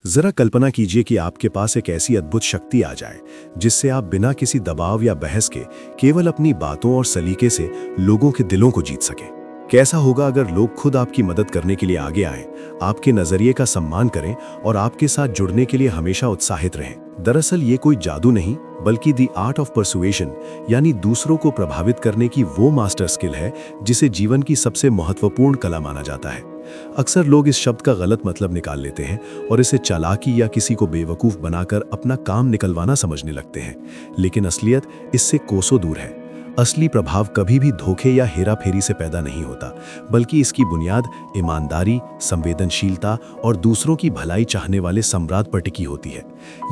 जरा कल्पना कीजिए कि आपके पास एक ऐसी अद्भुत शक्ति आ जाए जिससे आप बिना किसी दबाव या बहस के केवल अपनी बातों और सलीके से लोगों के दिलों को जीत सकें। कैसा होगा अगर लोग खुद आपकी मदद करने के लिए आगे आएं, आपके नजरिए का सम्मान करें और आपके साथ जुड़ने के लिए हमेशा उत्साहित रहें। दरअसल ये कोई जादू नहीं, बल्कि द आर्ट ऑफ परसुएशन यानी दूसरों को प्रभावित करने की वो मास्टर स्किल है जिसे जीवन की सबसे महत्वपूर्ण कला माना जाता है। अक्सर लोग इस शब्द का गलत मतलब निकाल लेते हैं और इसे चालाकी या किसी को बेवकूफ बनाकर अपना काम निकलवाना समझने लगते हैं, लेकिन असलियत इससे कोसों दूर है। असली प्रभाव कभी भी धोखे या हेराफेरी से पैदा नहीं होता, बल्कि इसकी बुनियाद ईमानदारी, संवेदनशीलता और दूसरों की भलाई चाहने वाले सम्राट पर टिकी होती है।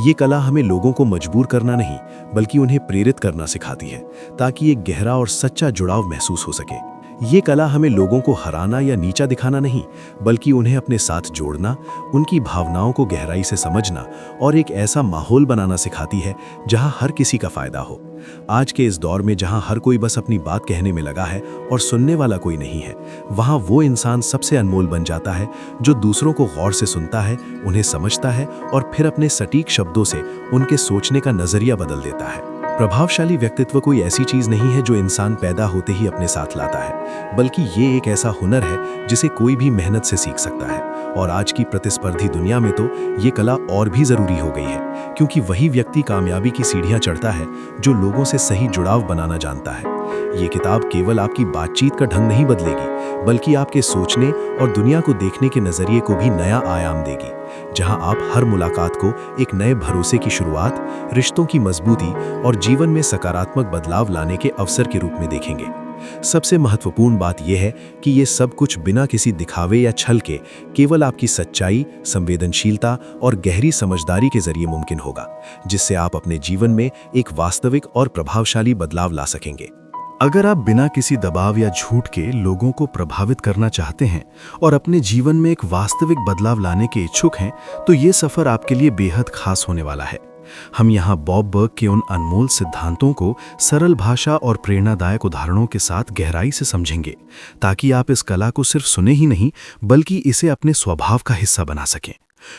ये कला हमें लोगों को मजबूर करना नहीं, बल्कि उन्हें प्रेरित करना सिखाती है, ताकि एक गहरा और सच्चा जुड़ाव महसूस हो सके। ये कला हमें लोगों को हराना या नीचा दिखाना नहीं, बल्कि उन्हें अपने साथ जोड़ना, उनकी भावनाओं को गहराई से समझना और एक ऐसा माहौल बनाना सिखाती है जहां हर किसी का फायदा हो। आज के इस दौर में जहां हर कोई बस अपनी बात कहने में लगा है और सुनने वाला कोई नहीं है, वहां वो इंसान सबसे अनमोल बन जाता है जो दूसरों को गौर से सुनता है, उन्हें समझता है और फिर अपने सटीक शब्दों से उनके सोचने का नजरिया बदल देता है। प्रभावशाली व्यक्तित्व कोई ऐसी चीज नहीं है जो इंसान पैदा होते ही अपने साथ लाता है, बल्कि ये एक ऐसा हुनर है जिसे कोई भी मेहनत से सीख सकता है। और आज की प्रतिस्पर्धी दुनिया में तो ये कला और भी जरूरी हो गई है, क्योंकि वही व्यक्ति कामयाबी की सीढ़ियां चढ़ता है जो लोगों से सही जुड़ाव बनाना जानता है। ये किताब केवल आपकी बातचीत का ढंग नहीं बदलेगी, बल्कि आपके सोचने और दुनिया को देखने के नजरिए को भी नया आयाम देगी, जहां आप हर मुलाकात को एक नए भरोसे की शुरुआत, रिश्तों की मजबूती और जीवन में सकारात्मक बदलाव लाने के अवसर के रूप में देखेंगे। सबसे महत्वपूर्ण बात यह है कि ये सब कुछ बिना किसी दिखावे या छल के केवल आपकी सच्चाई, संवेदनशीलता और गहरी समझदारी के जरिए मुमकिन होगा, जिससे आप अपने जीवन में एक वास्तविक और प्रभावशाली बदलाव ला सकेंगे। अगर आप बिना किसी दबाव या झूठ के लोगों को प्रभावित करना चाहते हैं और अपने जीवन में एक वास्तविक बदलाव लाने के इच्छुक हैं, तो ये सफर आपके लिए बेहद खास होने वाला है। हम यहाँ बॉब बर्ग के उन अनमोल सिद्धांतों को सरल भाषा और प्रेरणादायक उदाहरणों के साथ गहराई से समझेंगे, ताकि आप इस कला को सिर्फ सुने ही नहीं, बल्कि इसे अपने स्वभाव का हिस्सा बना सकें।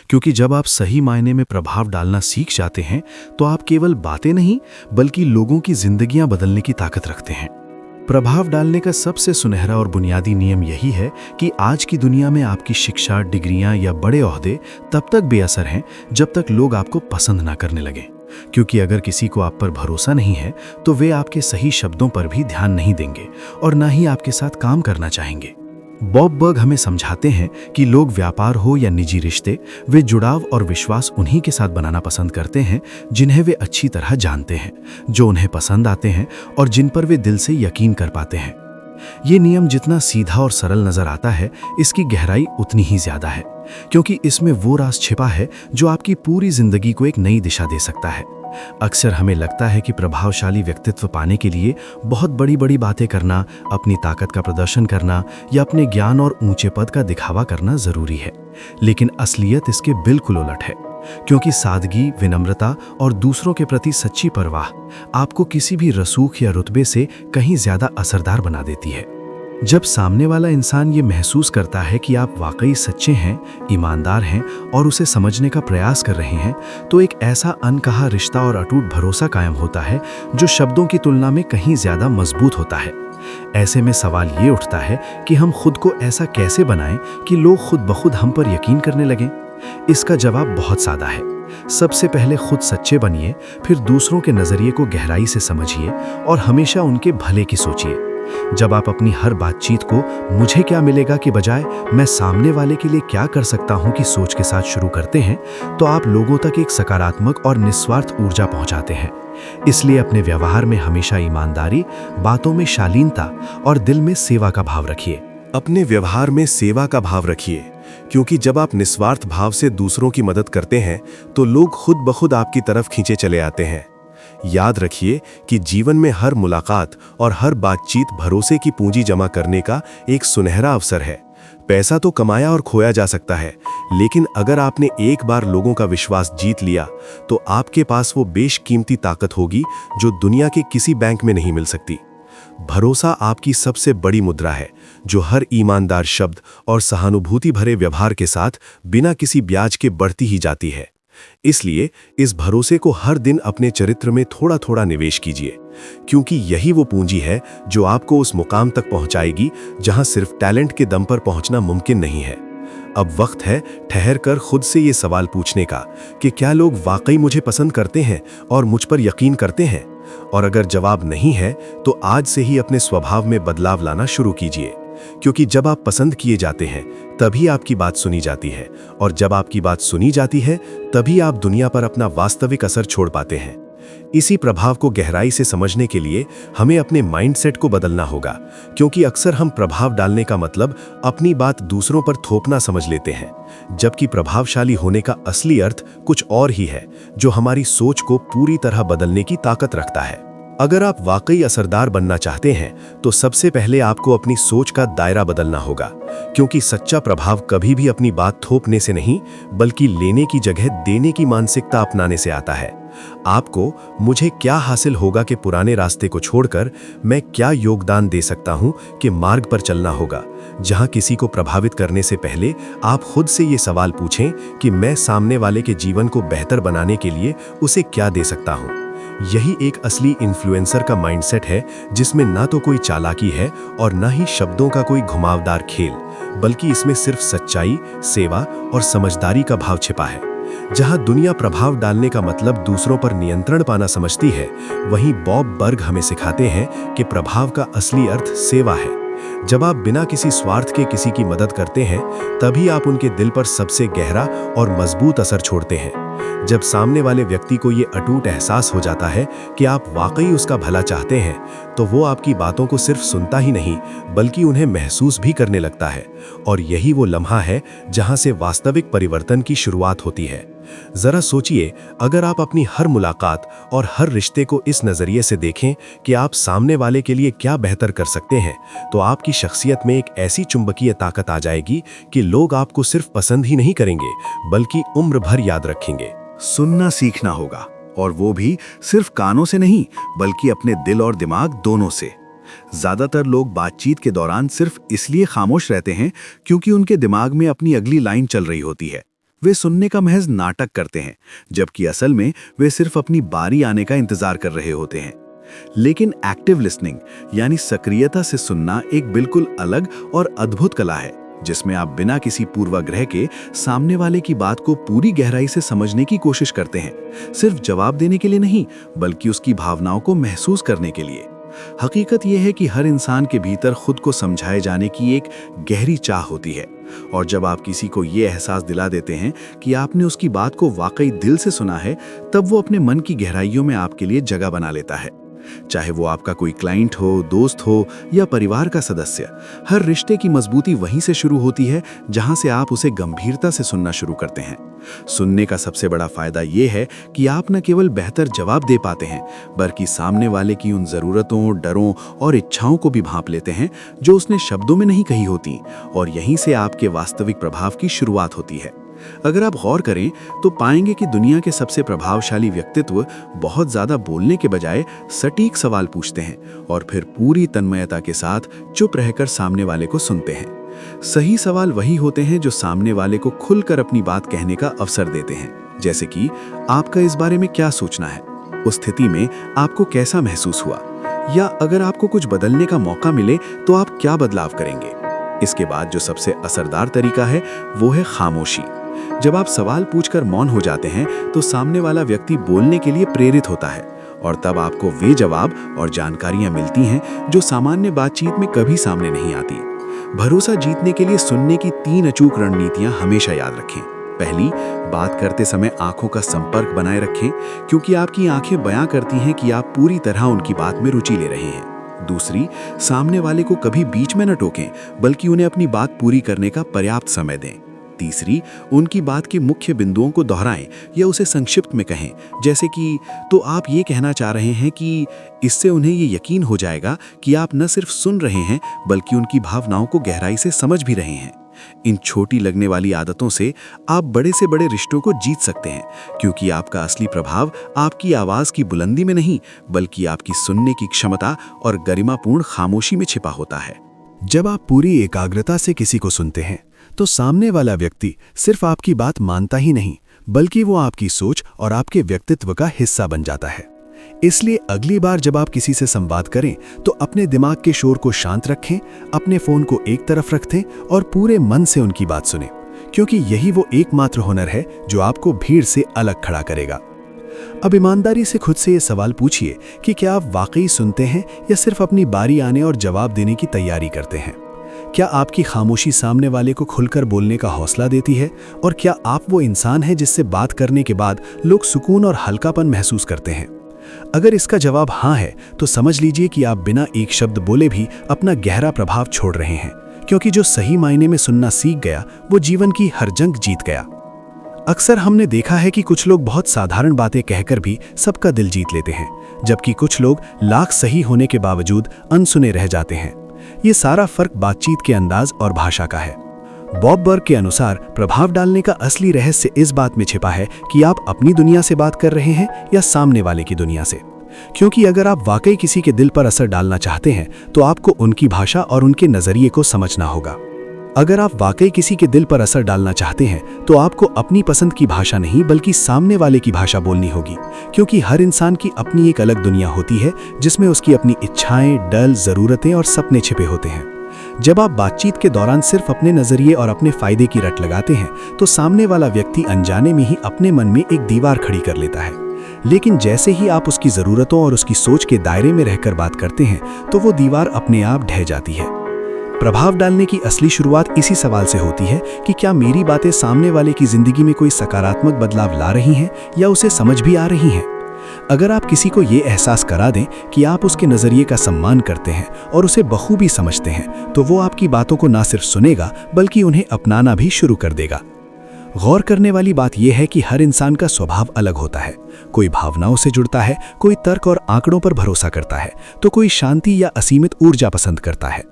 क्योंकि जब आप सही मायने में प्रभाव डालना सीख जाते हैं, तो आप केवल बातें नहीं, बल्कि लोगों की जिंदगियां बदलने की ताकत रखते हैं। प्रभाव डालने का सबसे सुनहरा और बुनियादी नियम यही है कि आज की दुनिया में आपकी शिक्षा, डिग्रियां या बड़े ओहदे तब तक बेअसर हैं जब तक लोग आपको पसंद ना करने लगें। क्योंकि अगर किसी को आप पर भरोसा नहीं है, तो वे आपके सही शब्दों पर भी ध्यान नहीं देंगे और ना ही आपके साथ काम करना चाहेंगे। बॉब बर्ग हमें समझाते हैं कि लोग व्यापार हो या निजी रिश्ते, वे जुड़ाव और विश्वास उन्हीं के साथ बनाना पसंद करते हैं जिन्हें वे अच्छी तरह जानते हैं, जो उन्हें पसंद आते हैं और जिन पर वे दिल से यकीन कर पाते हैं। ये नियम जितना सीधा और सरल नजर आता है, इसकी गहराई उतनी ही ज्यादा है, क्योंकि इसमें वो राज छिपा है जो आपकी पूरी जिंदगी को एक नई दिशा दे सकता है। अक्सर हमें लगता है कि प्रभावशाली व्यक्तित्व पाने के लिए बहुत बड़ी बड़ी बातें करना, अपनी ताकत का प्रदर्शन करना या अपने ज्ञान और ऊंचे पद का दिखावा करना जरूरी है। लेकिन असलियत इसके बिल्कुल उलट है, क्योंकि सादगी, विनम्रता और दूसरों के प्रति सच्ची परवाह आपको किसी भी रसूख या रुतबे से कहीं ज्यादा असरदार बना देती है। जब सामने वाला इंसान ये महसूस करता है कि आप वाकई सच्चे हैं, ईमानदार हैं और उसे समझने का प्रयास कर रहे हैं, तो एक ऐसा अनकहा रिश्ता और अटूट भरोसा कायम होता है जो शब्दों की तुलना में कहीं ज्यादा मजबूत होता है। ऐसे में सवाल ये उठता है कि हम खुद को ऐसा कैसे बनाएं कि लोग खुद ब खुद हम पर यकीन करने लगें। इसका जवाब बहुत सादा है। सबसे पहले खुद सच्चे बनिए, फिर दूसरों के नजरिए को गहराई से समझिए और हमेशा उनके भले की सोचिए। जब आप अपनी हर बातचीत को मुझे क्या मिलेगा के बजाय मैं सामने वाले के लिए क्या कर सकता हूं की सोच के साथ शुरू करते हैं, तो आप लोगों तक एक सकारात्मक और निस्वार्थ ऊर्जा पहुंचाते हैं। इसलिए अपने व्यवहार में हमेशा ईमानदारी, बातों में शालीनता और दिल में सेवा का भाव रखिए। अपने व्यवहार में सेवा का भाव रखिए, क्योंकि जब आप निस्वार्थ भाव से दूसरों की मदद करते हैं, तो लोग खुद ब खुद आपकी तरफ खींचे चले आते हैं। याद रखिए कि जीवन में हर मुलाकात और हर बातचीत भरोसे की पूंजी जमा करने का एक सुनहरा अवसर है। पैसा तो कमाया और खोया जा सकता है, लेकिन अगर आपने एक बार लोगों का विश्वास जीत लिया, तो आपके पास वो बेशकीमती ताकत होगी जो दुनिया के किसी बैंक में नहीं मिल सकती। भरोसा आपकी सबसे बड़ी मुद्रा है, जो हर ईमानदार शब्द और सहानुभूति भरे व्यवहार के साथ बिना किसी ब्याज के बढ़ती ही जाती है। इसलिए इस भरोसे को हर दिन अपने चरित्र में थोड़ा थोड़ा निवेश कीजिए, क्योंकि यही वो पूंजी है जो आपको उस मुकाम तक पहुंचाएगी जहां सिर्फ टैलेंट के दम पर पहुंचना मुमकिन नहीं है। अब वक्त है ठहर कर खुद से ये सवाल पूछने का कि क्या लोग वाकई मुझे पसंद करते हैं और मुझ पर यकीन करते हैं। और अगर जवाब नहीं है तो आज से ही अपने स्वभाव में बदलाव लाना शुरू कीजिए, क्योंकि जब आप पसंद किए जाते हैं तभी आपकी बात सुनी जाती है, और जब आपकी बात सुनी जाती है तभी आप दुनिया पर अपना वास्तविक असर छोड़ पाते हैं। इसी प्रभाव को गहराई से समझने के लिए हमें अपने माइंडसेट को बदलना होगा, क्योंकि अक्सर हम प्रभाव डालने का मतलब अपनी बात दूसरों पर थोपना समझ लेते हैं, जबकि प्रभावशाली होने का असली अर्थ कुछ और ही है, जो हमारी सोच को पूरी तरह बदलने की ताकत रखता है। अगर आप वाकई असरदार बनना चाहते हैं तो सबसे पहले आपको अपनी सोच का दायरा बदलना होगा, क्योंकि सच्चा प्रभाव कभी भी अपनी बात थोपने से नहीं बल्कि लेने की जगह देने की मानसिकता अपनाने से आता है। आपको मुझे क्या हासिल होगा के पुराने रास्ते को छोड़कर मैं क्या योगदान दे सकता हूं के मार्ग पर चलना होगा, जहां किसी को प्रभावित करने से पहले आप खुद से ये सवाल पूछें कि मैं सामने वाले के जीवन को बेहतर बनाने के लिए उसे क्या दे सकता हूं। यही एक असली इन्फ्लुएंसर का माइंडसेट है, जिसमें ना तो कोई चालाकी है और ना ही शब्दों का कोई घुमावदार खेल, बल्कि इसमें सिर्फ सच्चाई, सेवा और समझदारी का भाव छिपा है। जहां दुनिया प्रभाव डालने का मतलब दूसरों पर नियंत्रण पाना समझती है, वहीं बॉब बर्ग हमें सिखाते हैं कि प्रभाव का असली अर्थ सेवा है। जब आप बिना किसी स्वार्थ के किसी की मदद करते हैं, तभी आप उनके दिल पर सबसे गहरा और मजबूत असर छोड़ते हैं। जब सामने वाले व्यक्ति को ये अटूट एहसास हो जाता है कि आप वाकई उसका भला चाहते हैं, तो वो आपकी बातों को सिर्फ सुनता ही नहीं बल्कि उन्हें महसूस भी करने लगता है। और यही वो लम्हा है जहां से वास्तविक परिवर्तन की शुरुआत होती है। जरा सोचिए, अगर आप अपनी हर मुलाकात और हर रिश्ते को इस नजरिए से देखें कि आप सामने वाले के लिए क्या बेहतर कर सकते हैं, तो आपकी शख्सियत में एक ऐसी चुंबकीय ताकत आ जाएगी कि लोग आपको सिर्फ पसंद ही नहीं करेंगे बल्कि उम्र भर याद रखेंगे। सुनना सीखना होगा, और वो भी सिर्फ कानों से नहीं बल्कि अपने दिल और दिमाग दोनों से। ज्यादातर लोग बातचीत के दौरान सिर्फ इसलिए खामोश रहते हैं क्योंकि उनके दिमाग में अपनी अगली लाइन चल रही होती है। वे सुनने का महज नाटक करते हैं, जबकि असल में वे सिर्फ अपनी बारी आने का इंतजार कर रहे होते हैं। लेकिन एक्टिव लिसनिंग यानी सक्रियता से सुनना एक बिल्कुल अलग और अद्भुत कला है, जिसमें आप बिना किसी पूर्वाग्रह के सामने वाले की बात को पूरी गहराई से समझने की कोशिश करते हैं, सिर्फ जवाब देने के लिए नहीं बल्कि उसकी भावनाओं को महसूस करने के लिए। हकीकत यह है कि हर इंसान के भीतर खुद को समझाए जाने की एक गहरी चाह होती है, और जब आप किसी को ये एहसास दिला देते हैं कि आपने उसकी बात को वाकई दिल से सुना है, तब वो अपने मन की गहराइयों में आपके लिए जगह बना लेता है। चाहे वो आपका कोई क्लाइंट हो, दोस्त हो या परिवार का सदस्य, हर रिश्ते की मजबूती वहीं से शुरू होती है जहां से आप उसे गंभीरता से सुनना शुरू करते हैं। सुनने का सबसे बड़ा फायदा यह है कि आप न केवल बेहतर जवाब दे पाते हैं बल्कि सामने वाले की उन जरूरतों, डरों और इच्छाओं को भी भांप लेते हैं जो उसने शब्दों में नहीं कही होती, और यहीं से आपके वास्तविक प्रभाव की शुरुआत होती है। अगर आप गौर करें तो पाएंगे कि दुनिया के सबसे प्रभावशाली व्यक्तित्व बहुत ज्यादा बोलने के बजाय सटीक सवाल पूछते हैं और फिर पूरी तन्मयता के साथ चुप रहकर सामने वाले को सुनते हैं। सही सवाल वही होते हैं जो सामने वाले को खुलकर अपनी बात कहने का अवसर देते हैं, जैसे कि आपका इस बारे में क्या सोचना है, उस स्थिति में आपको कैसा महसूस हुआ, या अगर आपको कुछ बदलने का मौका मिले तो आप क्या बदलाव करेंगे। इसके बाद जो सबसे असरदार तरीका है वो है खामोशी। जब आप सवाल पूछकर मौन हो जाते हैं तो सामने वाला व्यक्ति बोलने के लिए प्रेरित होता है, और तब आपको वे जवाब और जानकारियां मिलती हैं जो सामान्य बातचीत में कभी सामने नहीं आती। भरोसा जीतने के लिए सुनने की 3 अचूक रणनीतियां हमेशा याद रखें। पहली, बात करते समय आंखों का संपर्क बनाए रखें, क्योंकि आपकी आंखें बयां करती हैं कि आप पूरी तरह उनकी बात में रुचि ले रहे हैं। दूसरी, सामने वाले को कभी बीच में न टोकें बल्कि उन्हें अपनी बात पूरी करने का पर्याप्त समय दें। तीसरी, उनकी बात के मुख्य बिंदुओं को दोहराएं या उसे संक्षिप्त में कहें, जैसे कि तो आप ये कहना चाह रहे हैं कि, इससे उन्हें ये यकीन हो जाएगा कि आप न सिर्फ सुन रहे हैं बल्कि उनकी भावनाओं को गहराई से समझ भी रहे हैं। इन छोटी लगने वाली आदतों से आप बड़े से बड़े रिश्तों को जीत सकते हैं, क्योंकि आपका असली प्रभाव आपकी आवाज की बुलंदी में नहीं, बल्कि आपकी सुनने की क्षमता और गरिमापूर्ण खामोशी में छिपा होता है। जब आप पूरी एकाग्रता से किसी को सुनते हैं, तो सामने वाला व्यक्ति सिर्फ आपकी बात मानता ही नहीं, बल्कि वो आपकी सोच और आपके व्यक्तित्व का हिस्सा बन जाता है। इसलिए अगली बार जब आप किसी से संवाद करें, तो अपने दिमाग के शोर को शांत रखें, अपने फोन को एक तरफ रखें और पूरे मन से उनकी बात सुनें, क्योंकि यही वो एकमात्र हुनर है जो आपको भीड़ से अलग खड़ा करेगा। अब ईमानदारी से खुद से ये सवाल पूछिए कि क्या आप वाकई सुनते हैं या सिर्फ अपनी बारी आने और जवाब देने की तैयारी करते हैं? क्या आपकी खामोशी सामने वाले को खुलकर बोलने का हौसला देती है? और क्या आप वो इंसान हैं जिससे बात करने के बाद लोग सुकून और हल्कापन महसूस करते हैं? अगर इसका जवाब हाँ है, तो समझ लीजिए कि आप बिना एक शब्द बोले भी अपना गहरा प्रभाव छोड़ रहे हैं, क्योंकि जो सही मायने में सुनना सीख गया, वो जीवन की हर जंग जीत गया। अक्सर हमने देखा है कि कुछ लोग बहुत साधारण बातें कहकर भी सबका दिल जीत लेते हैं, जबकि कुछ लोग लाख सही होने के बावजूद अनसुने रह जाते हैं। ये सारा फर्क बातचीत के अंदाज और भाषा का है। बॉब बर्ग के अनुसार प्रभाव डालने का असली रहस्य इस बात में छिपा है कि आप अपनी दुनिया से बात कर रहे हैं या सामने वाले की दुनिया से। क्योंकि अगर आप वाकई किसी के दिल पर असर डालना चाहते हैं, तो आपको उनकी भाषा और उनके नजरिए को समझना होगा। अगर आप वाकई किसी के दिल पर असर डालना चाहते हैं, तो आपको अपनी पसंद की भाषा नहीं, बल्कि सामने वाले की भाषा बोलनी होगी, क्योंकि हर इंसान की अपनी एक अलग दुनिया होती है, जिसमें उसकी अपनी इच्छाएं, डर, जरूरतें और सपने छिपे होते हैं। जब आप बातचीत के दौरान सिर्फ अपने नजरिए और अपने फायदे की रट लगाते हैं, तो सामने वाला व्यक्ति अनजाने में ही अपने मन में एक दीवार खड़ी कर लेता है। लेकिन जैसे ही आप उसकी जरूरतों और उसकी सोच के दायरे में रहकर बात करते हैं, तो वो दीवार अपने आप ढह जाती है। प्रभाव डालने की असली शुरुआत इसी सवाल से होती है कि क्या मेरी बातें सामने वाले की जिंदगी में कोई सकारात्मक बदलाव ला रही हैं या उसे समझ भी आ रही हैं। अगर आप किसी को ये एहसास करा दें कि आप उसके नजरिए का सम्मान करते हैं और उसे बखूबी समझते हैं, तो वो आपकी बातों को ना सिर्फ सुनेगा, बल्कि उन्हें अपनाना भी शुरू कर देगा। गौर करने वाली बात यह है कि हर इंसान का स्वभाव अलग होता है। कोई भावनाओं से जुड़ता है, कोई तर्क और आंकड़ों पर भरोसा करता है, तो कोई शांति या असीमित ऊर्जा पसंद करता है।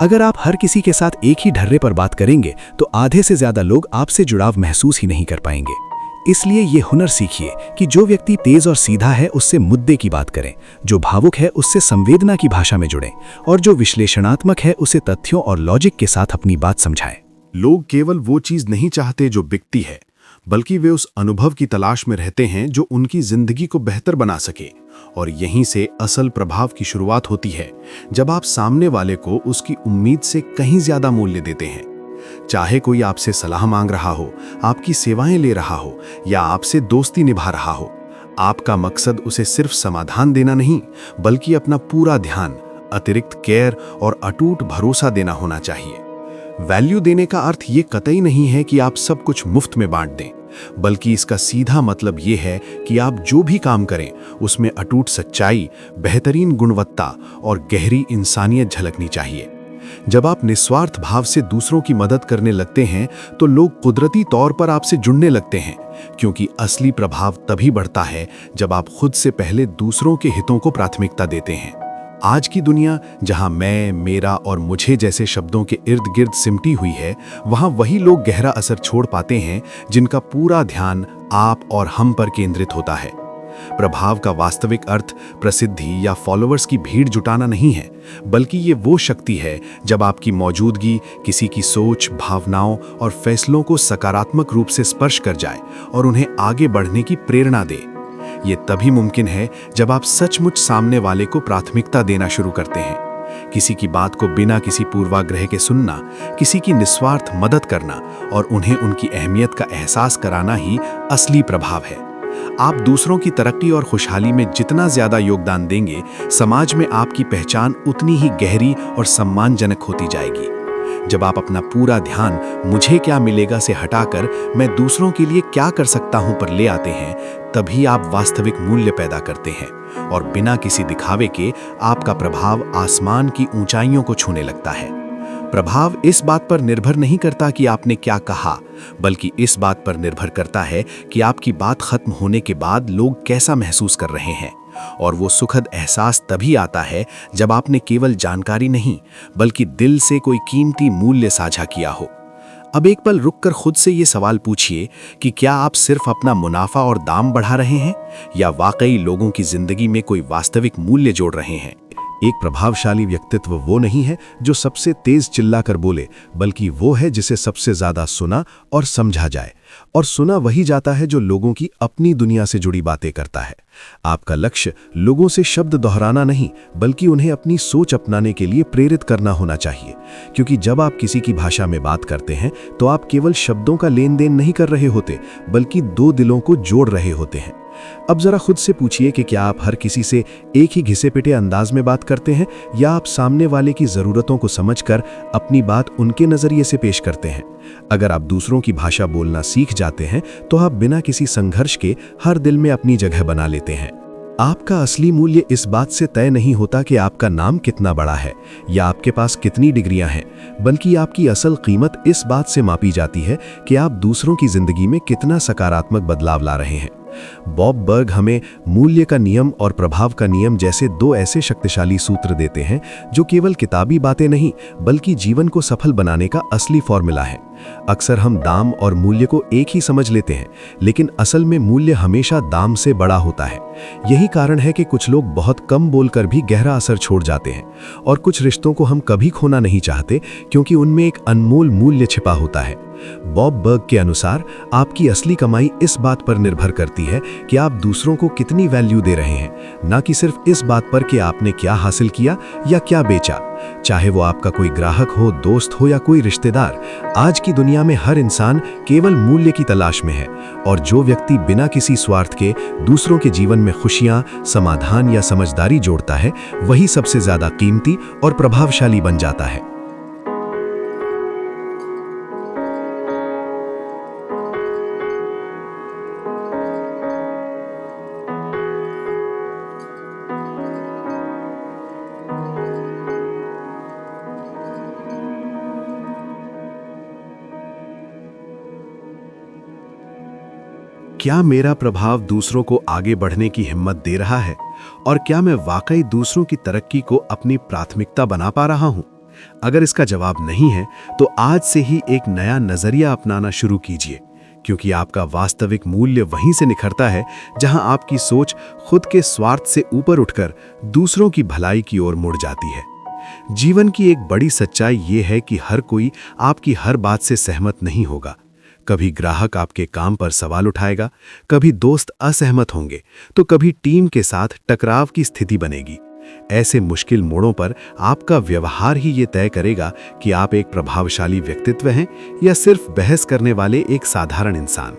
अगर आप हर किसी के साथ एक ही ढर्रे पर बात करेंगे, तो आधे से ज्यादा लोग आपसे जुड़ाव महसूस ही नहीं कर पाएंगे। इसलिए ये हुनर सीखिए कि जो व्यक्ति तेज और सीधा है, उससे मुद्दे की बात करें, जो भावुक है उससे संवेदना की भाषा में जुड़ें, और जो विश्लेषणात्मक है उसे तथ्यों और लॉजिक के साथ अपनी बात समझाएं। लोग केवल वो चीज नहीं चाहते जो बिकती है, बल्कि वे उस अनुभव की तलाश में रहते हैं जो उनकी जिंदगी को बेहतर बना सके। और यहीं से असल प्रभाव की शुरुआत होती है, जब आप सामने वाले को उसकी उम्मीद से कहीं ज्यादा मूल्य देते हैं। चाहे कोई आपसे सलाह मांग रहा हो, आपकी सेवाएं ले रहा हो या आपसे दोस्ती निभा रहा हो, आपका मकसद उसे सिर्फ समाधान देना नहीं, बल्कि अपना पूरा ध्यान, अतिरिक्त केयर और अटूट भरोसा देना होना चाहिए। वैल्यू देने का अर्थ ये कतई नहीं है कि आप सब कुछ मुफ्त में बांट दें, बल्कि इसका सीधा मतलब ये है कि आप जो भी काम करें उसमें अटूट सच्चाई, बेहतरीन गुणवत्ता और गहरी इंसानियत झलकनी चाहिए। जब आप निस्वार्थ भाव से दूसरों की मदद करने लगते हैं, तो लोग कुदरती तौर पर आपसे जुड़ने लगते हैं, क्योंकि असली प्रभाव तभी बढ़ता है जब आप खुद से पहले दूसरों के हितों को प्राथमिकता देते हैं। आज की दुनिया जहां मैं, मेरा और मुझे जैसे शब्दों के इर्द गिर्द सिमटी हुई है, वहां वही लोग गहरा असर छोड़ पाते हैं जिनका पूरा ध्यान आप और हम पर केंद्रित होता है। प्रभाव का वास्तविक अर्थ प्रसिद्धि या फॉलोअर्स की भीड़ जुटाना नहीं है, बल्कि ये वो शक्ति है जब आपकी मौजूदगी किसी की सोच, भावनाओं और फैसलों को सकारात्मक रूप से स्पर्श कर जाए और उन्हें आगे बढ़ने की प्रेरणा दे। ये तभी मुमकिन है जब आप सचमुच सामने वाले को प्राथमिकता देना शुरू करते हैं। किसी की बात को बिना किसी पूर्वाग्रह के सुनना, किसी की निस्वार्थ मदद करना और उन्हें उनकी अहमियत का एहसास कराना ही असली प्रभाव है। आप दूसरों की तरक्की और खुशहाली में जितना ज्यादा योगदान देंगे, समाज में आपकी पहचान उतनी ही गहरी और सम्मानजनक होती जाएगी। जब आप अपना पूरा ध्यान मुझे क्या मिलेगा से हटाकर मैं दूसरों के लिए क्या कर सकता हूं पर ले आते हैं, तभी आप वास्तविक मूल्य पैदा करते हैं और बिना किसी दिखावे के आपका प्रभाव आसमान की ऊंचाइयों को छूने लगता है। प्रभाव इस बात पर निर्भर नहीं करता कि आपने क्या कहा, बल्कि इस बात पर निर्भर करता है कि आपकी बात खत्म होने के बाद लोग कैसा महसूस कर रहे हैं। और वो सुखद एहसास तभी आता है जब आपने केवल जानकारी नहीं, बल्कि दिल से कोई कीमती मूल्य साझा किया हो। अब एक पल रुककर खुद से ये सवाल पूछिए कि क्या आप सिर्फ अपना मुनाफा और दाम बढ़ा रहे हैं या वाकई लोगों की जिंदगी में कोई वास्तविक मूल्य जोड़ रहे हैं। एक प्रभावशाली व्यक्तित्व वो नहीं है जो सबसे तेज चिल्लाकर बोले, बल्कि वो है जिसे सबसे ज्यादा सुना और समझा जाए। और सुना वही जाता है जो लोगों की अपनी दुनिया से जुड़ी बातें करता है। आपका लक्ष्य लोगों से शब्द दोहराना नहीं, बल्कि उन्हें अपनी सोच अपनाने के लिए प्रेरित करना होना चाहिए। क्योंकि जब आप किसी की भाषा में बात करते हैं तो आप केवल शब्दों का लेन देन नहीं कर रहे होते, बल्कि दो दिलों को जोड़ रहे होते हैं। अब जरा खुद से पूछिए कि क्या आप हर किसी से एक ही घिसे पिटे अंदाज में बात करते हैं या आप सामने वाले की जरूरतों को समझकर अपनी बात उनके नजरिए से पेश करते हैं। अगर आप दूसरों की भाषा बोलना सीख जाते हैं तो आप बिना किसी संघर्ष के हर दिल में अपनी जगह बना लेते हैं। आपका असली मूल्य इस बात से तय नहीं होता कि आपका नाम कितना बड़ा है या आपके पास कितनी डिग्रियां हैं, बल्कि आपकी असल कीमत इस बात से मापी जाती है कि आप दूसरों की जिंदगी में कितना सकारात्मक बदलाव ला रहे हैं। बॉब बर्ग हमें मूल्य का नियम और प्रभाव का नियम जैसे दो ऐसे शक्तिशाली सूत्र देते हैं जो केवल किताबी बातें नहीं, बल्कि जीवन को सफल बनाने का असली फॉर्मूला है। अक्सर हम दाम और मूल्य को एक ही समझ लेते हैं, लेकिन असल में मूल्य हमेशा दाम से बड़ा होता है। यही कारण है कि कुछ लोग बहुत कम बोलकर भी गहरा असर छोड़ जाते हैं, और कुछ रिश्तों को हम कभी खोना नहीं चाहते क्योंकि उनमें एक अनमोल मूल्य छिपा होता है। बॉब बर्ग के अनुसार आपकी असली कमाई इस बात पर निर्भर करती है कि आप दूसरों को कितनी वैल्यू दे रहे हैं, ना कि सिर्फ इस बात पर कि आपने क्या हासिल किया या क्या बेचा। चाहे वो आपका कोई ग्राहक हो, दोस्त हो या कोई रिश्तेदार, आज की दुनिया में हर इंसान केवल मूल्य की तलाश में है, और जो व्यक्ति बिना किसी स्वार्थ के दूसरों के जीवन में खुशियां, समाधान या समझदारी जोड़ता है, वही सबसे ज्यादा कीमती और प्रभावशाली बन जाता है। क्या मेरा प्रभाव दूसरों को आगे बढ़ने की हिम्मत दे रहा है, और क्या मैं वाकई दूसरों की तरक्की को अपनी प्राथमिकता बना पा रहा हूं? अगर इसका जवाब नहीं है तो आज से ही एक नया नजरिया अपनाना शुरू कीजिए, क्योंकि आपका वास्तविक मूल्य वहीं से निखरता है जहां आपकी सोच खुद के स्वार्थ से ऊपर उठकर दूसरों की भलाई की ओर मुड़ जाती है। जीवन की एक बड़ी सच्चाई ये है कि हर कोई आपकी हर बात से सहमत नहीं होगा। कभी ग्राहक आपके काम पर सवाल उठाएगा, कभी दोस्त असहमत होंगे, तो कभी टीम के साथ टकराव की स्थिति बनेगी। ऐसे मुश्किल मोड़ों पर आपका व्यवहार ही ये तय करेगा कि आप एक प्रभावशाली व्यक्तित्व हैं या सिर्फ बहस करने वाले एक साधारण इंसान।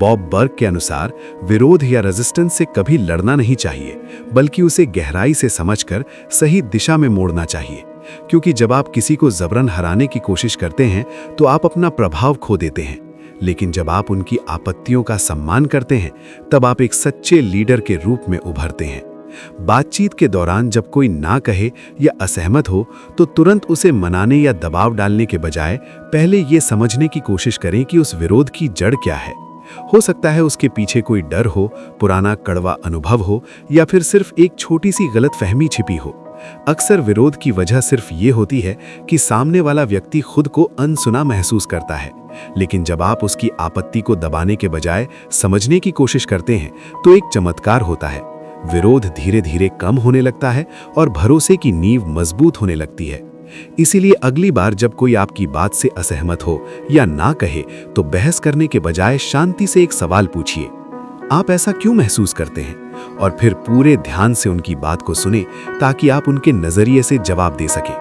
बॉब बर्ग के अनुसार विरोध या रेजिस्टेंस से कभी लड़ना नहीं चाहिए, बल्कि उसे गहराई से समझकर सही दिशा में मोड़ना चाहिए। क्योंकि जब आप किसी को जबरन हराने की कोशिश करते हैं तो आप अपना प्रभाव खो देते हैं, लेकिन जब आप उनकी आपत्तियों का सम्मान करते हैं तब आप एक सच्चे लीडर के रूप में उभरते हैं। बातचीत के दौरान जब कोई ना कहे या असहमत हो तो तुरंत उसे मनाने या दबाव डालने के बजाय पहले ये समझने की कोशिश करें कि उस विरोध की जड़ क्या है। हो सकता है उसके पीछे कोई डर हो, पुराना कड़वा अनुभव हो, या फिर सिर्फ एक छोटी सी गलतफहमी छिपी हो। अक्सर विरोध की वजह सिर्फ ये होती है कि सामने वाला व्यक्ति खुद को अनसुना महसूस करता है, लेकिन जब आप उसकी आपत्ति को दबाने के बजाय समझने की कोशिश करते हैं तो एक चमत्कार होता है। विरोध धीरे धीरे कम होने लगता है और भरोसे की नींव मजबूत होने लगती है। इसीलिए अगली बार जब कोई आपकी बात से असहमत हो या ना कहे तो बहस करने के बजाय शांति से एक सवाल पूछिए, आप ऐसा क्यों महसूस करते हैं, और फिर पूरे ध्यान से उनकी बात को सुने ताकि आप उनके नजरिए से जवाब दे सकें।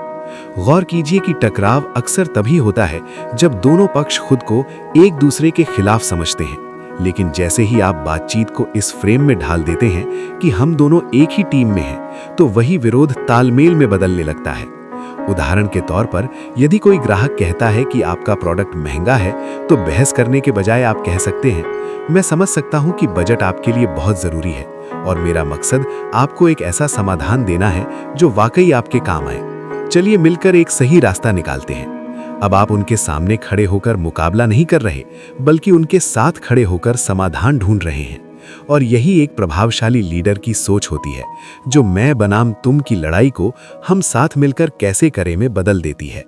गौर कीजिए कि टकराव अक्सर तभी होता है जब दोनों पक्ष खुद को एक दूसरे के खिलाफ समझते हैं, लेकिन जैसे ही आप बातचीत को इस फ्रेम में ढाल देते हैं कि हम दोनों एक ही टीम में हैं, तो वही विरोध तालमेल में बदलने लगता है। उदाहरण के तौर पर, यदि कोई ग्राहक कहता है कि आपका प्रोडक्ट महंगा है, तो बहस करने के बजाय आप कह सकते हैं, मैं समझ सकता हूं कि बजट आपके लिए बहुत जरूरी है और मेरा मकसद आपको एक ऐसा समाधान देना है जो वाकई आपके काम आए। चलिए मिलकर एक सही रास्ता निकालते हैं। अब आप उनके सामने खड़े होकर मुकाबला नहीं कर रहे, बल्कि उनके साथ खड़े होकर समाधान ढूंढ रहे हैं। और यही एक प्रभावशाली लीडर की सोच होती है, जो मैं बनाम तुम की लड़ाई को हम साथ मिलकर कैसे करें में बदल देती है।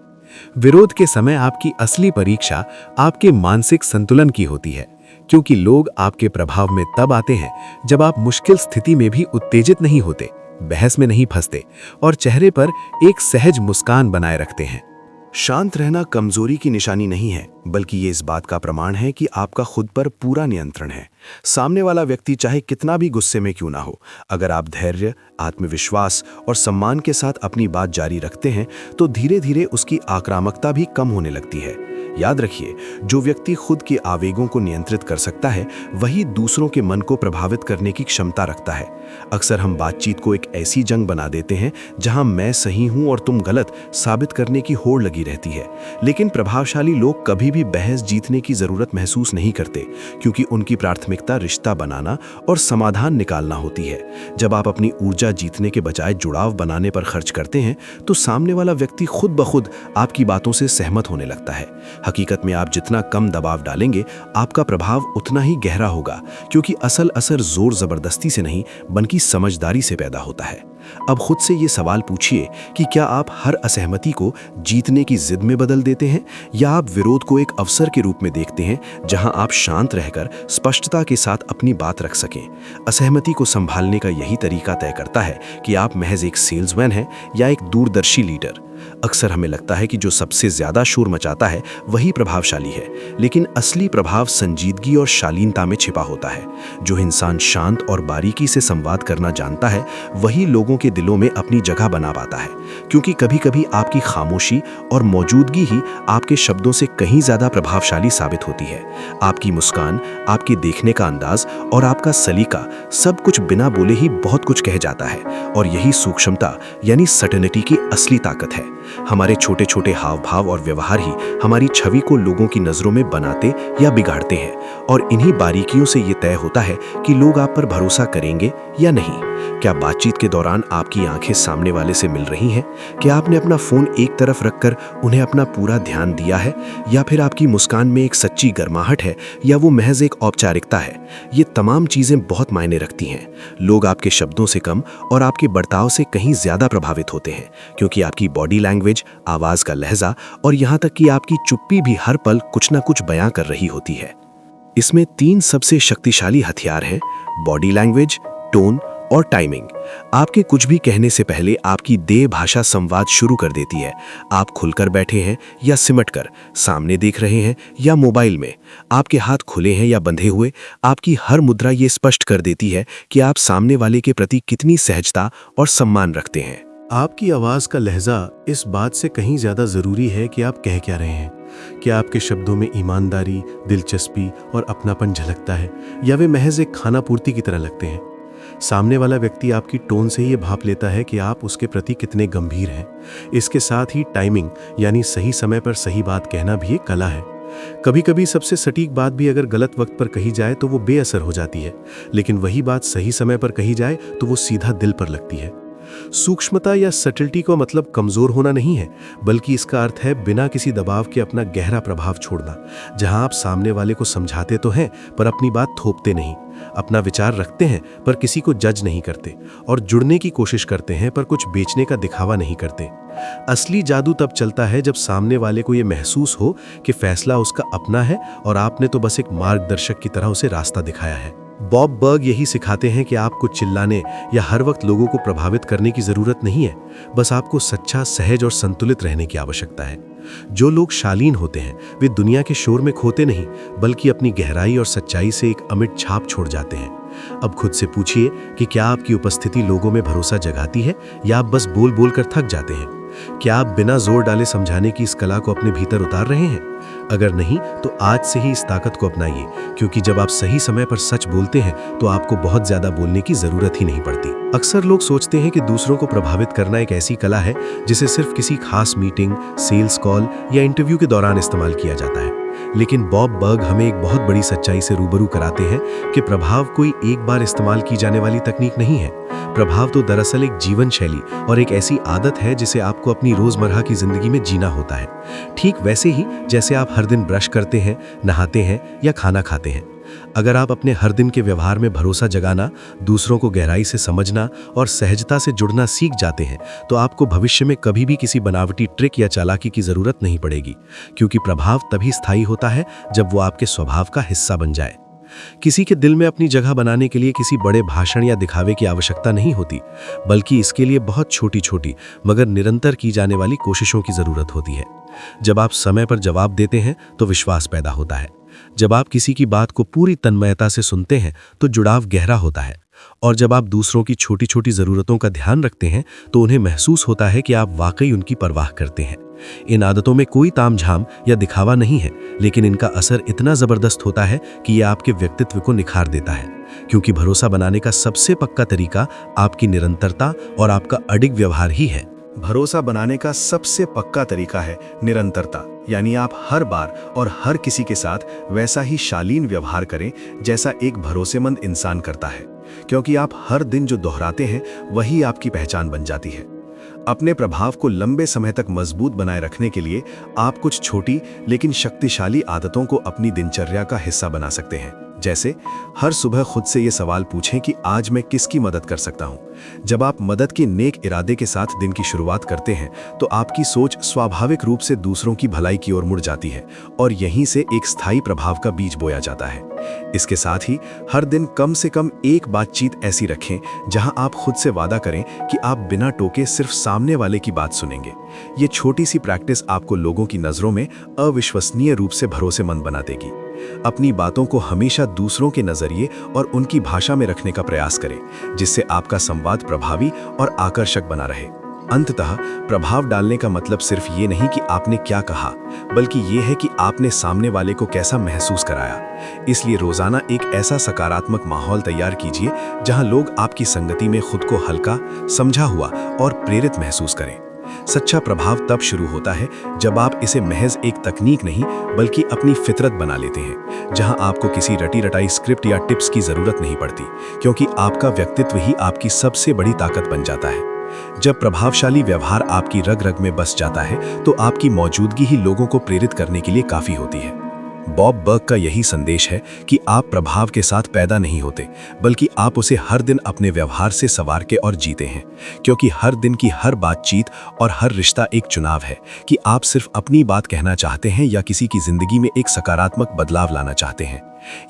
विरोध के समय आपकी असली परीक्षा आपके मानसिक संतुलन की होती है, क्योंकि लोग आपके प्रभाव में तब आते हैं जब आप मुश्किल स्थिति में भी उत्तेजित नहीं होते, बहस में नहीं फंसते और चेहरे पर एक सहज मुस्कान बनाए रखते हैं। शांत रहना कमजोरी की निशानी नहीं है, बल्कि ये इस बात का प्रमाण है कि आपका खुद पर पूरा नियंत्रण है। सामने वाला व्यक्ति चाहे कितना भी गुस्से में क्यों ना हो, अगर आप धैर्य, आत्मविश्वास और सम्मान के साथ अपनी बात जारी रखते हैं तो धीरे धीरे उसकी आक्रामकता भी कम होने लगती है। याद रखिए, जो व्यक्ति खुद के आवेगों को नियंत्रित कर सकता है वही दूसरों के मन को प्रभावित करने की क्षमता रखता है। अक्सर हम बातचीत को एक ऐसी जंग बना देते हैं जहां मैं सही हूं और तुम गलत साबित करने की होड़ लगी रहती है। लेकिन प्रभावशाली लोग कभी भी बहस जीतने की जरूरत महसूस नहीं करते, क्योंकि उनकी प्राथमिकता रिश्ता बनाना और समाधान निकालना होती है। जब आप अपनी ऊर्जा जीतने के बजाय जुड़ाव बनाने पर खर्च करते हैं तो सामने वाला व्यक्ति खुद ब खुद आपकी बातों से सहमत होने लगता है। हकीकत में आप जितना कम दबाव डालेंगे, आपका प्रभाव उतना ही गहरा होगा, क्योंकि असल असर जोर जबरदस्ती से नहीं बल्कि समझदारी से पैदा होता है। अब खुद से ये सवाल पूछिए कि क्या आप हर असहमति को जीतने की जिद में बदल देते हैं, या आप विरोध को एक अवसर के रूप में देखते हैं जहां आप शांत रहकर स्पष्टता के साथ अपनी बात रख सकें। असहमति को संभालने का यही तरीका तय करता है कि आप महज एक सेल्समैन हैं या एक दूरदर्शी लीडर। अक्सर हमें लगता है कि जो सबसे ज्यादा शोर मचाता है वही प्रभावशाली है, लेकिन असली प्रभाव संजीदगी और शालीनता में छिपा होता है। जो इंसान शांत और बारीकी से संवाद करना जानता है वही लोगों के दिलों में अपनी जगह बना पाता है, क्योंकि कभी-कभी आपकी खामोशी और मौजूदगी ही आपके शब्दों से कहीं ज्यादा प्रभावशाली साबित होती है। आपकी मुस्कान, आपके देखने का अंदाज और आपका सलीका सब कुछ बिना बोले ही बहुत कुछ कह जाता है, और यही सूक्ष्मता यानी सटनिटी की असली ताकत है। हमारे छोटे छोटे हाव भाव और व्यवहार ही हमारी छवि को लोगों की नजरों में बनाते या बिगाड़ते हैं, और इन्हीं बारीकियों से ये तय होता है कि लोग आप पर भरोसा करेंगे या नहीं। क्या बातचीत के दौरान आपकी आंखें सामने वाले से मिल रही हैं? क्या आपने अपना फोन एक तरफ रखकर उन्हें अपना पूरा ध्यान दिया है, या फिर आपकी मुस्कान में एक सच्ची गर्माहट है, या वो महज एक औपचारिकता है? ये तमाम चीजें बहुत मायने रखती हैं। लोग आपके शब्दों से कम और आपके बर्ताव से कहीं ज्यादा प्रभावित होते हैं, क्योंकि आपकी बॉडी लैंग्वेज, आवाज का लहजा और यहाँ तक कि आपकी चुप्पी भी हर पल कुछ ना कुछ बयां कर रही होती है। इसमें 3 सबसे शक्तिशाली हथियार हैं: बॉडी लैंग्वेज, टोन और टाइमिंग। आपके कुछ भी कहने से पहले आपकी देह भाषा संवाद शुरू कर देती है। आप खुलकर बैठे हैं या सिमट कर, सामने देख रहे हैं या मोबाइल में, आपके हाथ खुले हैं या बंधे हुए, आपकी हर मुद्रा ये स्पष्ट कर देती है कि आप सामने वाले के प्रति कितनी सहजता और सम्मान रखते हैं। आपकी आवाज का लहजा इस बात से कहीं ज्यादा जरूरी है कि आप कह क्या रहे हैं। क्या आपके शब्दों में ईमानदारी, दिलचस्पी और अपनापन झलकता है, या वे महज एक खाना पूर्ति की तरह लगते हैं? सामने वाला व्यक्ति आपकी टोन से ये भाप लेता है कि आप उसके प्रति कितने गंभीर हैं। इसके साथ ही टाइमिंग यानी सही समय पर सही बात कहना भी एक कला है। कभी कभी सबसे सटीक बात भी अगर गलत वक्त पर कही जाए तो वो बेअसर हो जाती है, लेकिन वही बात सही समय पर कही जाए तो वो सीधा दिल पर लगती है। सूक्ष्मता या सटलिटी का मतलब कमजोर होना नहीं है, बल्कि इसका अर्थ है बिना किसी दबाव के अपना गहरा प्रभाव छोड़ना, जहां आप सामने वाले को समझाते तो हैं पर अपनी बात थोपते नहीं, अपना विचार रखते हैं पर किसी को जज नहीं करते, और जुड़ने की कोशिश करते हैं पर कुछ बेचने का दिखावा नहीं करते। असली जादू तब चलता है जब सामने वाले को यह महसूस हो कि फैसला उसका अपना है और आपने तो बस एक मार्गदर्शक की तरह उसे रास्ता दिखाया है। बॉब बर्ग यही सिखाते हैं कि आपको चिल्लाने या हर वक्त लोगों को प्रभावित करने की जरूरत नहीं है, बस आपको सच्चा, सहज और संतुलित रहने की आवश्यकता है। जो लोग शालीन होते हैं वे दुनिया के शोर में खोते नहीं, बल्कि अपनी गहराई और सच्चाई से एक अमिट छाप छोड़ जाते हैं। अब खुद से पूछिए कि क्या आपकी उपस्थिति लोगों में भरोसा जगाती है, या आप बस बोल बोल कर थक जाते हैं? क्या आप बिना जोर डाले समझाने की इस कला को अपने भीतर उतार रहे हैं? अगर नहीं तो आज से ही इस ताकत को अपनाइए, क्योंकि जब आप सही समय पर सच बोलते हैं तो आपको बहुत ज्यादा बोलने की जरूरत ही नहीं पड़ती। अक्सर लोग सोचते हैं कि दूसरों को प्रभावित करना एक ऐसी कला है जिसे सिर्फ किसी खास मीटिंग, सेल्स कॉल या इंटरव्यू के दौरान इस्तेमाल किया जाता है, लेकिन बॉब बर्ग हमें एक बहुत बड़ी सच्चाई से रूबरू कराते हैं कि प्रभाव कोई एक बार इस्तेमाल की जाने वाली तकनीक नहीं है। प्रभाव तो दरअसल एक जीवन शैली और एक ऐसी आदत है जिसे आपको अपनी रोजमर्रा की जिंदगी में जीना होता है, ठीक वैसे ही जैसे आप हर दिन ब्रश करते हैं, नहाते हैं या खाना खाते हैं। अगर आप अपने हर दिन के व्यवहार में भरोसा जगाना, दूसरों को गहराई से समझना और सहजता से जुड़ना सीख जाते हैं, तो आपको भविष्य में कभी भी किसी बनावटी ट्रिक या चालाकी की जरूरत नहीं पड़ेगी, क्योंकि प्रभाव तभी स्थायी होता है जब वो आपके स्वभाव का हिस्सा बन जाए। किसी के दिल में अपनी जगह बनाने के लिए किसी बड़े भाषण या दिखावे की आवश्यकता नहीं होती, बल्कि इसके लिए बहुत छोटी छोटी मगर निरंतर की जाने वाली कोशिशों की जरूरत होती है। जब आप समय पर जवाब देते हैं तो विश्वास पैदा होता है। जब आप किसी की बात को पूरी तन्मयता से सुनते हैं तो जुड़ाव गहरा होता है। और जब आप दूसरों की छोटी छोटी जरूरतों का ध्यान रखते हैं तो उन्हें महसूस होता है कि आप वाकई उनकी परवाह करते हैं। इन आदतों में कोई तामझाम या दिखावा नहीं है, लेकिन इनका असर इतना जबरदस्त होता है कि यह आपके व्यक्तित्व को निखार देता है, क्योंकि भरोसा बनाने का सबसे पक्का तरीका आपकी निरंतरता और आपका अडिग व्यवहार ही है। भरोसा बनाने का सबसे पक्का तरीका है निरंतरता, यानी आप हर बार और हर किसी के साथ वैसा ही शालीन व्यवहार करें जैसा एक भरोसेमंद इंसान करता है, क्योंकि आप हर दिन जो दोहराते हैं वही आपकी पहचान बन जाती है। अपने प्रभाव को लंबे समय तक मजबूत बनाए रखने के लिए आप कुछ छोटी लेकिन शक्तिशाली आदतों को अपनी दिनचर्या का हिस्सा बना सकते हैं। जैसे हर सुबह खुद से ये सवाल पूछें कि आज मैं किसकी मदद कर सकता हूँ। जब आप मदद के नेक इरादे के साथ दिन की शुरुआत करते हैं तो आपकी सोच स्वाभाविक रूप से दूसरों की भलाई की ओर मुड़ जाती है और यहीं से एक स्थायी प्रभाव का बीज बोया जाता है। इसके साथ ही हर दिन कम से कम एक बातचीत ऐसी रखें जहां आप खुद से वादा करें कि आप बिना टोके सिर्फ सामने वाले की बात सुनेंगे। ये छोटी सी प्रैक्टिस आपको लोगों की नज़रों में अविश्वसनीय रूप से भरोसेमंद बना देगी। अपनी बातों को हमेशा दूसरों के नजरिए और उनकी भाषा में रखने का प्रयास करें, जिससे आपका संवाद प्रभावी और आकर्षक बना रहे। अंततः प्रभाव डालने का मतलब सिर्फ ये नहीं कि आपने क्या कहा, बल्कि ये है कि आपने सामने वाले को कैसा महसूस कराया। इसलिए रोजाना एक ऐसा सकारात्मक माहौल तैयार कीजिए जहां लोग आपकी संगति में खुद को हल्का, समझा हुआ और प्रेरित महसूस करें। सच्चा प्रभाव तब शुरू होता है जब आप इसे महज एक तकनीक नहीं बल्कि अपनी फितरत बना लेते हैं, जहां आपको किसी रटी रटाई स्क्रिप्ट या टिप्स की जरूरत नहीं पड़ती, क्योंकि आपका व्यक्तित्व ही आपकी सबसे बड़ी ताकत बन जाता है। जब प्रभावशाली व्यवहार आपकी रग रग में बस जाता है तो आपकी मौजूदगी ही लोगों को प्रेरित करने के लिए काफी होती है। बॉब बर्ग का यही संदेश है कि आप प्रभाव के साथ पैदा नहीं होते, बल्कि आप उसे हर दिन अपने व्यवहार से संवार के और जीते हैं, क्योंकि हर दिन की हर बातचीत और हर रिश्ता एक चुनाव है कि आप सिर्फ अपनी बात कहना चाहते हैं या किसी की जिंदगी में एक सकारात्मक बदलाव लाना चाहते हैं।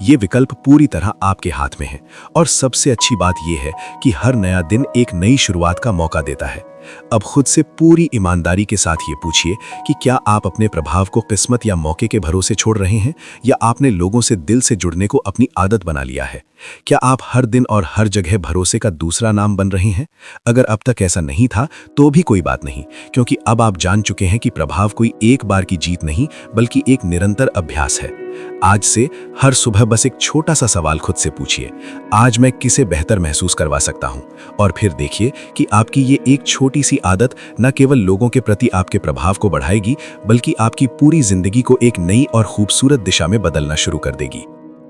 ये विकल्प पूरी तरह आपके हाथ में है, और सबसे अच्छी बात यह है कि हर नया दिन एक नई शुरुआत का मौका देता है। अब खुद से पूरी ईमानदारी के साथ ये पूछिए कि क्या आप अपने प्रभाव को किस्मत या मौके के भरोसे छोड़ रहे हैं, या आपने लोगों से दिल से जुड़ने को अपनी आदत बना लिया है। क्या आप हर दिन और हर जगह भरोसे का दूसरा नाम बन रहे हैं? अगर अब तक ऐसा नहीं था तो भी कोई बात नहीं, क्योंकि अब आप जान चुके हैं कि प्रभाव कोई एक बार की जीत नहीं बल्कि एक निरंतर अभ्यास है। आज से हर सुबह बस एक छोटा सा सवाल खुद से पूछिए, आज मैं किसे बेहतर महसूस करवा सकता हूं? और फिर देखिए कि आपकी ये एक छोटी सी आदत न केवल लोगों के प्रति आपके प्रभाव को बढ़ाएगी, बल्कि आपकी पूरी जिंदगी को एक नई और खूबसूरत दिशा में बदलना शुरू कर देगी।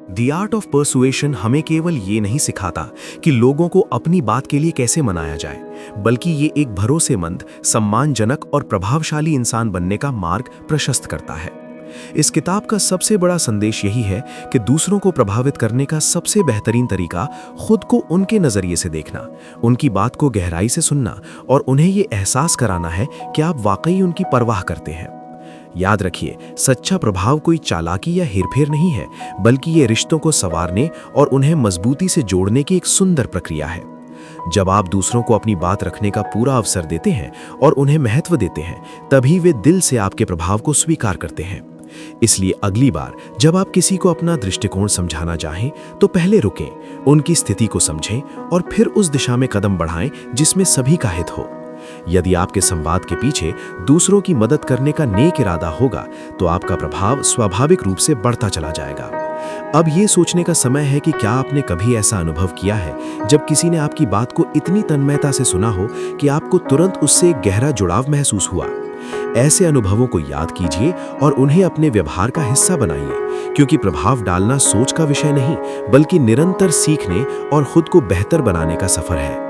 द आर्ट ऑफ परसुएशन हमें केवल ये नहीं सिखाता कि लोगों को अपनी बात के लिए कैसे मनाया जाए, बल्कि ये एक भरोसेमंद, सम्मानजनक और प्रभावशाली इंसान बनने का मार्ग प्रशस्त करता है। इस किताब का सबसे बड़ा संदेश यही है कि दूसरों को प्रभावित करने का सबसे बेहतरीन तरीका खुद को उनके नजरिए से देखना, उनकी बात को गहराई से सुनना और उन्हें ये एहसास कराना है कि आप वाकई उनकी परवाह करते हैं। याद रखिए, सच्चा प्रभाव कोई चालाकी या हेरफेर नहीं है, बल्कि ये रिश्तों को संवारने और उन्हें मजबूती से जोड़ने की एक सुंदर प्रक्रिया है। जब आप दूसरों को अपनी बात रखने का पूरा अवसर देते हैं और उन्हें महत्व देते हैं, तभी वे दिल से आपके प्रभाव को स्वीकार करते हैं। इसलिए अगली बार जब आप किसी को अपना दृष्टिकोण समझाना चाहें, तो पहले रुकें, उनकी स्थिति को समझें और फिर उस दिशा में कदम बढ़ाएं जिसमें सभी का हित हो। यदि आपके संवाद के पीछे दूसरों की मदद करने का नेक इरादा होगा, तो आपका प्रभाव स्वाभाविक रूप से बढ़ता चला जाएगा। अब ये सोचने का समय है कि क्या आपने कभी ऐसा अनुभव किया है जब किसी ने आपकी बात को इतनी तन्मयता से सुना हो कि आपको तुरंत उससे एक गहरा जुड़ाव महसूस हुआ। ऐसे अनुभवों को याद कीजिए और उन्हें अपने व्यवहार का हिस्सा बनाइए, क्योंकि प्रभाव डालना सोच का विषय नहीं, बल्कि निरंतर सीखने और खुद को बेहतर बनाने का सफर है।